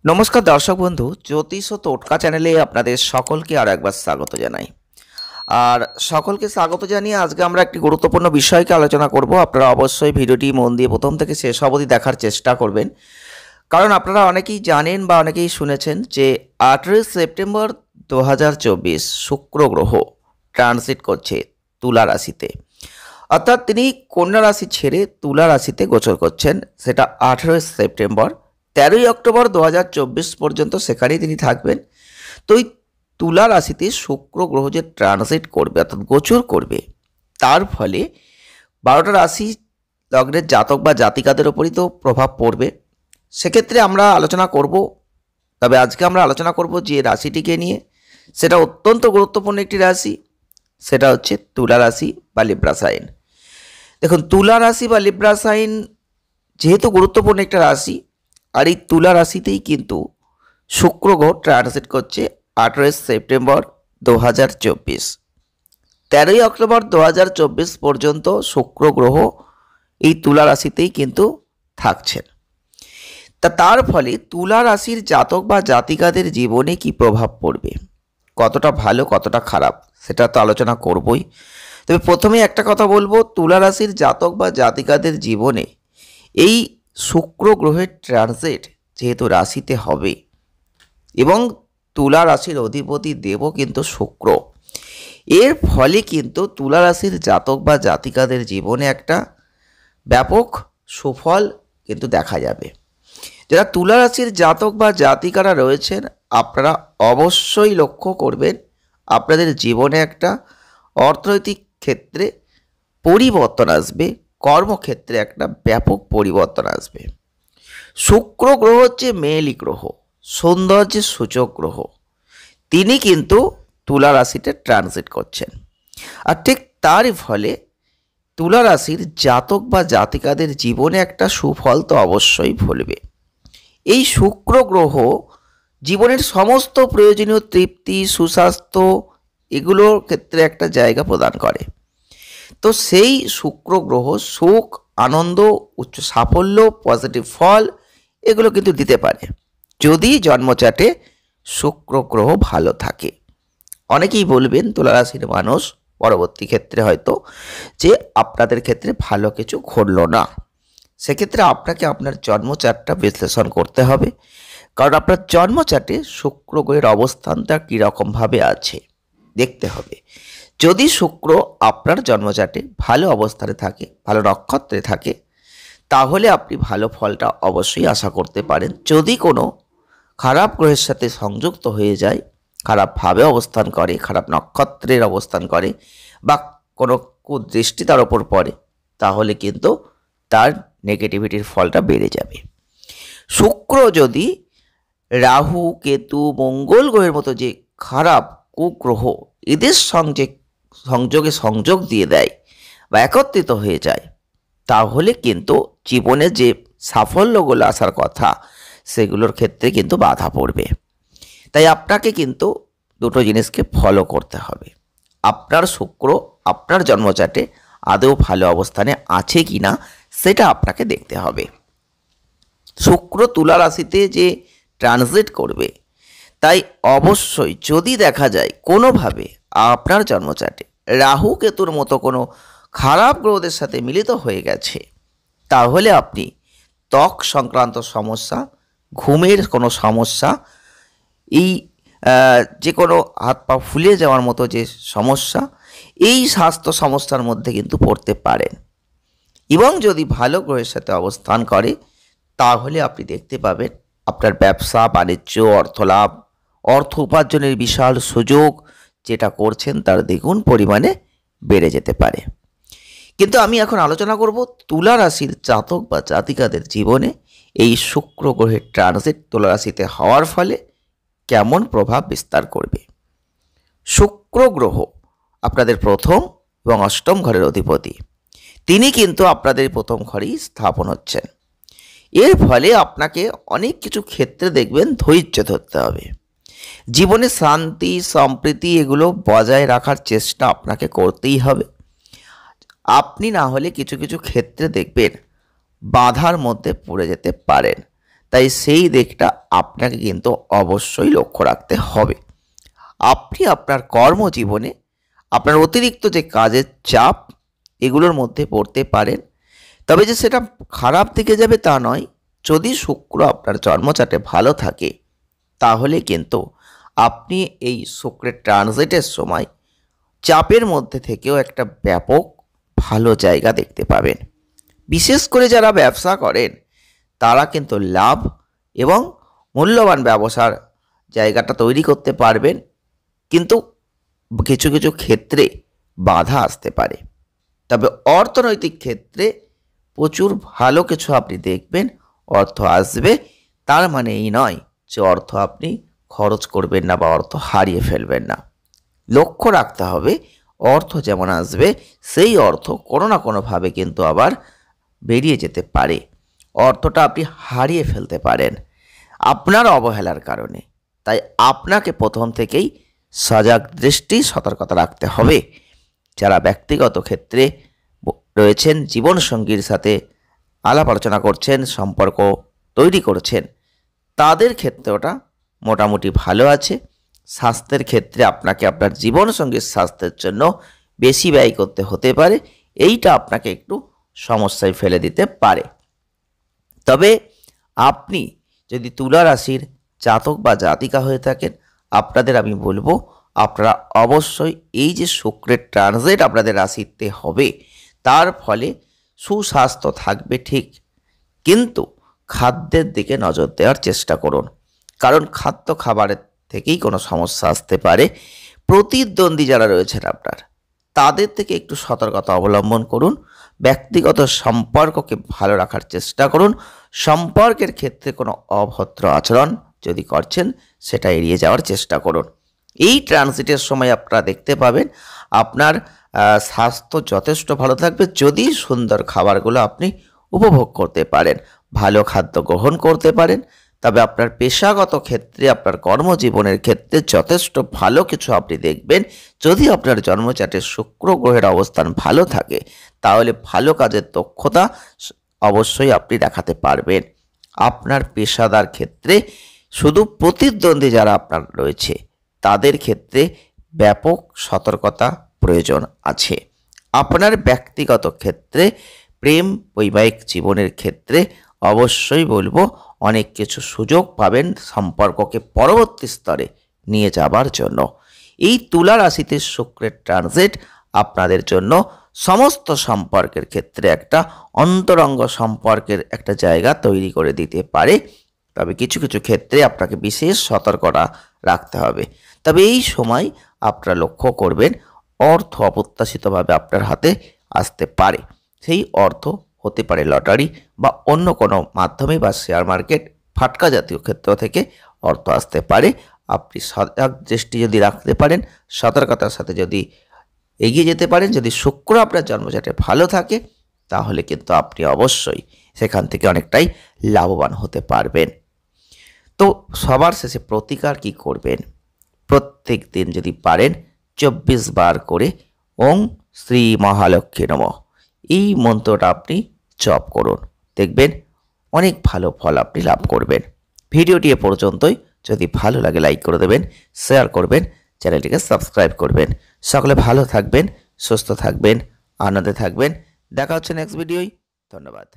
নমস্কার দর্শক বন্ধু, জ্যোতিষ ও টোটকা চ্যানেলে আপনাদের সকলকে আরো একবার স্বাগত জানাই। আর সকলকে স্বাগত জানিয়ে আজকে আমরা একটি গুরুত্বপূর্ণ বিষয়কে আলোচনা করব। আপনারা অবশ্যই ভিডিওটি মন দিয়ে প্রথম থেকে শেষ অবধি দেখার চেষ্টা করবেন, কারণ আপনারা অনেকেই জানেন বা অনেকেই শুনেছেন যে 18 সেপ্টেম্বর 2024 শুক্র গ্রহ ট্রানজিট করছে তুলা রাশিতে। অর্থাৎ তিনি কন্যা রাশি ছেড়ে তুলা রাশিতে গোচর করছেন। সেটা 18 সেপ্টেম্বর, 13ই অক্টোবর 2024 পর্যন্ত সেখানেই তিনি থাকবেন। তো এই তুলা রাশিতে শুক্র গ্রহ যে ট্রানজিট করবে অর্থাৎ গোচর করবে, তার ফলে 12টা রাশি লগ্নের জাতক বা জাতিকাদের ওপরই তো প্রভাব পড়বে। সেক্ষেত্রে আমরা আলোচনা করব, তবে আজকে আমরা আলোচনা করব যে রাশিটিকে নিয়ে, সেটা অত্যন্ত গুরুত্বপূর্ণ একটি রাশি, সেটা হচ্ছে তুলা রাশি বা লিব্রা সাইন। দেখুন, তুলা রাশি বা লিব্রা সাইন যেহেতু গুরুত্বপূর্ণ একটা রাশি, আর এই তুলা রাশিতেই কিন্তু শুক্র গ্রহ ট্রানজিট করছে 18 সেপ্টেম্বর 2024। 13ই অক্টোবর 2024 পর্যন্ত শুক্র গ্রহ এই তুলা রাশিতেই কিন্তু থাকছেন। তার ফলে তুলা রাশির জাতক বা জাতিকাদের জীবনে কি প্রভাব পড়বে, কতটা ভালো কতটা খারাপ, সেটা তো আলোচনা করবই। তবে প্রথমে একটা কথা বলবো, তুলা রাশির জাতক বা জাতিকাদের জীবনে এই শুক্র গ্রহের ট্রানজিট যেহেতু রাশিতে হবে এবং তুলা রাশির অধিপতি দেবও কিন্তু শুক্র, এর ফলে কিন্তু তুলা রাশির জাতক বা জাতিকাদের জীবনে একটা ব্যাপক সুফল কিন্তু দেখা যাবে। যারা তুলা রাশির জাতক বা জাতিকারা রয়েছেন, আপনারা অবশ্যই লক্ষ্য করবেন আপনাদের জীবনে একটা অর্থনৈতিক ক্ষেত্রে পরিবর্তন আসবে, কর্মক্ষেত্রে একটা ব্যাপক পরিবর্তন আসবে। শুক্র গ্রহ হচ্ছে মেয়েলি গ্রহ, সৌন্দর্যের সূচক গ্রহ। তিনি কিন্তু তুলা রাশিতে ট্রানজিট করছেন, আর ঠিক তারই ফলে তুলা রাশির জাতক বা জাতিকাদের জীবনে একটা সুফল তো অবশ্যই ফলবে। এই শুক্র গ্রহ জীবনের সমস্ত প্রয়োজনীয় তৃপ্তি, সুস্বাস্থ্য, এগুলোর ক্ষেত্রে একটা জায়গা প্রদান করে। তো সেই শুক্র গ্রহ সুখ, আনন্দ, উচ্চ সাফল্য, পজিটিভ ফল এগুলো কিন্তু দিতে পারে যদি জন্মচাটে শুক্র গ্রহ ভালো থাকে। অনেকেই বলবেন তুলা রাশির মানুষ পরবর্তী ক্ষেত্রে হয়তো যে আপনাদের ক্ষেত্রে ভালো কিছু ঘটলো না। সেক্ষেত্রে আপনাকে আপনার জন্মচাটটা বিশ্লেষণ করতে হবে, কারণ আপনার জন্মচাটে শুক্র গ্রহের অবস্থানটা কীরকমভাবে আছে দেখতে হবে। যদি শুক্র আপনার জন্মচাটে ভালো অবস্থানে থাকে, ভালো নক্ষত্রে থাকে, তাহলে আপনি ভালো ফলটা অবশ্যই আশা করতে পারেন। যদি কোনো খারাপ গ্রহের সাথে সংযুক্ত হয়ে যায়, খারাপভাবে অবস্থান করে, খারাপ নক্ষত্রের অবস্থান করে, বা কোনো কুদৃষ্টি তার ওপর পড়ে, তাহলে কিন্তু তার নেগেটিভিটির ফলটা বেড়ে যাবে। শুক্র যদি রাহু, কেতু, মঙ্গল গ্রহের মতো যে খারাপ কুগ্রহ এদের সংযোগে সংযোগ দিয়ে দেয় বা একত্রিত হয়ে যায়, তাহলে কিন্তু জীবনে যে সাফল্যগুলো আসার কথা সেগুলোর ক্ষেত্রে কিন্তু বাধা পড়বে। তাই আপনাকে কিন্তু দুটো জিনিসকে ফলো করতে হবে। আপনার শুক্র আপনার জন্মচাটে আদৌ ভালো অবস্থানে আছে কি না সেটা আপনাকে দেখতে হবে। শুক্র তুলা রাশিতে যে ট্রানজিট করবে, তাই অবশ্যই যদি দেখা যায় কোনোভাবে আপনার জন্মচাটে রাহু কেতুর মতো কোনো খারাপ গ্রহদের সাথে মিলিত হয়ে গেছে, তাহলে আপনি ত্বক সংক্রান্ত সমস্যা, ঘুমের কোনো সমস্যা, এই যে কোনো হাত পা ফুলে যাওয়ার মতো যে সমস্যা, এই স্বাস্থ্য সমস্যার মধ্যে কিন্তু পড়তে পারেন। এবং যদি ভালো গ্রহের সাথে অবস্থান করে, তাহলে আপনি দেখতে পাবেন আপনার ব্যবসা বাণিজ্য, অর্থলাভ, অর্থ উপার্জনের বিশাল সুযোগ যেটা করছেন তার দ্বিগুণ পরিমাণে বেড়ে যেতে পারে। কিন্তু আমি এখন আলোচনা করব তুলা রাশির জাতক বা জাতিকাদের জীবনে এই শুক্র গ্রহের ট্রানজিট তুলা রাশিতে হওয়ার ফলে কেমন প্রভাব বিস্তার করবে। শুক্র গ্রহ আপনাদের প্রথম এবং অষ্টম ঘরের অধিপতি, তিনি কিন্তু আপনাদের প্রথম ঘরেই স্থাপন হচ্ছেন। এর ফলে আপনাকে অনেক কিছু ক্ষেত্রে দেখবেন ধৈর্য ধরতে হবে। জীবনে শান্তি, সম্প্রীতি এগুলো বজায় রাখার চেষ্টা আপনাকে করতেই হবে। আপনি না হলে কিছু কিছু ক্ষেত্রে দেখবেন বাধার মধ্যে পড়ে যেতে পারেন। তাই সেই দিকটা আপনাকে কিন্তু অবশ্যই লক্ষ্য রাখতে হবে। আপনি আপনার কর্মজীবনে আপনার অতিরিক্ত যে কাজের চাপ এগুলোর মধ্যে পড়তে পারেন, তবে যে সেটা খারাপ দিকে যাবে তা নয়। যদি শুক্র আপনার জন্মচাটে ভালো থাকে তাহলে কিন্তু আপনি এই শুক্রের ট্রানজিটের সময় চাপের মধ্যে থেকেও একটা ব্যাপক ভালো জায়গা দেখতে পাবেন। বিশেষ করে যারা ব্যবসা করেন তারা কিন্তু লাভ এবং মূল্যবান ব্যবসার জায়গাটা তৈরি করতে পারবেন, কিন্তু কিছু কিছু ক্ষেত্রে বাধা আসতে পারে। তবে অর্থনৈতিক ক্ষেত্রে প্রচুর ভালো কিছু আপনি দেখবেন, অর্থ আসবে। তার মানে এই নয় যে অর্থ আপনি খরচ করবেন না বা অর্থ হারিয়ে ফেলবেন না। লক্ষ্য রাখতে হবে অর্থ যেমন আসবে সেই অর্থ কোনো না কোনোভাবে কিন্তু আবার বেরিয়ে যেতে পারে। অর্থটা আপনি হারিয়ে ফেলতে পারেন আপনার অবহেলার কারণে। তাই আপনাকে প্রথম থেকেই সজাগ দৃষ্টি সতর্কতা রাখতে হবে। যারা ব্যক্তিগত ক্ষেত্রে রয়েছেন, জীবনসঙ্গীর সাথে আলাপ আলোচনা করছেন, সম্পর্ক তৈরি করছেন, তাদের ক্ষেত্রে ওটা মোটামুটি ভালো আছে। স্বাস্থ্যের ক্ষেত্রে আপনাকে আপনার জীবনসঙ্গীর স্বাস্থ্যের জন্য বেশি ব্যয় করতে হতে পারে, এইটা আপনাকে একটু সমস্যায় ফেলে দিতে পারে। তবে আপনি যদি তুলা রাশির জাতক বা জাতিকা হয়ে থাকেন, আপনাদের আমি বলবো আপনারা অবশ্যই এই যে শুক্রের ট্রানজিট আপনাদের রাশিতে হবে তার ফলে সুস্বাস্থ্য থাকবে ঠিক, কিন্তু খাদ্যের দিকে নজর দেওয়ার চেষ্টা করুন, কারণ খাদ্য খাবারের থেকেই কোনো সমস্যা আসতে পারে। প্রতিদ্বন্দ্বী যারা রয়েছেন আপনার, তাদের থেকে একটু সতর্কতা অবলম্বন করুন। ব্যক্তিগত সম্পর্ককে ভালো রাখার চেষ্টা করুন। সম্পর্কের ক্ষেত্রে কোনো অভদ্র আচরণ যদি করছেন সেটা এড়িয়ে যাওয়ার চেষ্টা করুন। এই ট্রানজিটের সময় আপনারা দেখতে পাবেন আপনার স্বাস্থ্য যথেষ্ট ভালো থাকবে যদি সুন্দর খাবারগুলো আপনি উপভোগ করতে পারেন, ভালো খাদ্য গ্রহণ করতে পারেন। তবে আপনার পেশাগত ক্ষেত্রে, আপনার কর্মজীবনের ক্ষেত্রে যথেষ্ট ভালো কিছু আপনি দেখবেন। যদি আপনার জন্মচাটে শুক্র গ্রহের অবস্থান ভালো থাকে তাহলে ভালো কাজের দক্ষতা অবশ্যই আপনি দেখাতে পারবেন। আপনার পেশাদার ক্ষেত্রে শুধু প্রতিদ্বন্দ্বী যারা আপনার রয়েছে তাদের ক্ষেত্রে ব্যাপক সতর্কতা প্রয়োজন আছে। আপনার ব্যক্তিগত ক্ষেত্রে প্রেম বৈবাহিক জীবনের ক্ষেত্রে অবশ্যই বলবো অনেক কিছু সুযোগ পাবেন সম্পর্ককে পরবর্তী স্তরে নিয়ে যাবার জন্য। এই তুলা রাশিতে শুক্রের ট্রানজিট আপনাদের জন্য সমস্ত সম্পর্কের ক্ষেত্রে একটা অন্তরঙ্গ সম্পর্কের একটা জায়গা তৈরি করে দিতে পারে। তবে কিছু কিছু ক্ষেত্রে আপনাকে বিশেষ সতর্কতা রাখতে হবে। তবে এই সময় আপনারা লক্ষ্য করবেন অর্থ অপ্রত্যাশিতভাবে আপনার হাতে আসতে পারে। সেই অর্থ হতে পারে লটারি বা অন্য কোনো মাধ্যমে বা শেয়ার মার্কেট ফাটকা জাতীয় ক্ষেত্র থেকে অর্থ আসতে পারে। আপনি সজাগ দৃষ্টি যদি রাখতে পারেন, সতর্কতার সাথে যদি এগিয়ে যেতে পারেন, যদি শুক্র আপনার জন্মচাটে ভালো থাকে তাহলে কিন্তু আপনি অবশ্যই সেখান থেকে অনেকটাই লাভবান হতে পারবেন। তো সবার শেষে প্রতিকার কি করবেন? প্রত্যেক দিন যদি পারেন 24 বার করে ওং শ্রী মহালক্ষ্মী নমঃ এই মন্ত্রটা আপনি জপ করুন, দেখবেন অনেক ভালো ফল আপনি লাভ করবেন। ভিডিওটি এ পর্যন্তই। যদি ভালো লাগে লাইক করে দেবেন, শেয়ার করবেন, চ্যানেলটিকে সাবস্ক্রাইব করবেন। সকলে ভালো থাকবেন, সুস্থ থাকবেন, আনন্দে থাকবেন। দেখা হচ্ছে নেক্সট ভিডিওয়। ধন্যবাদ।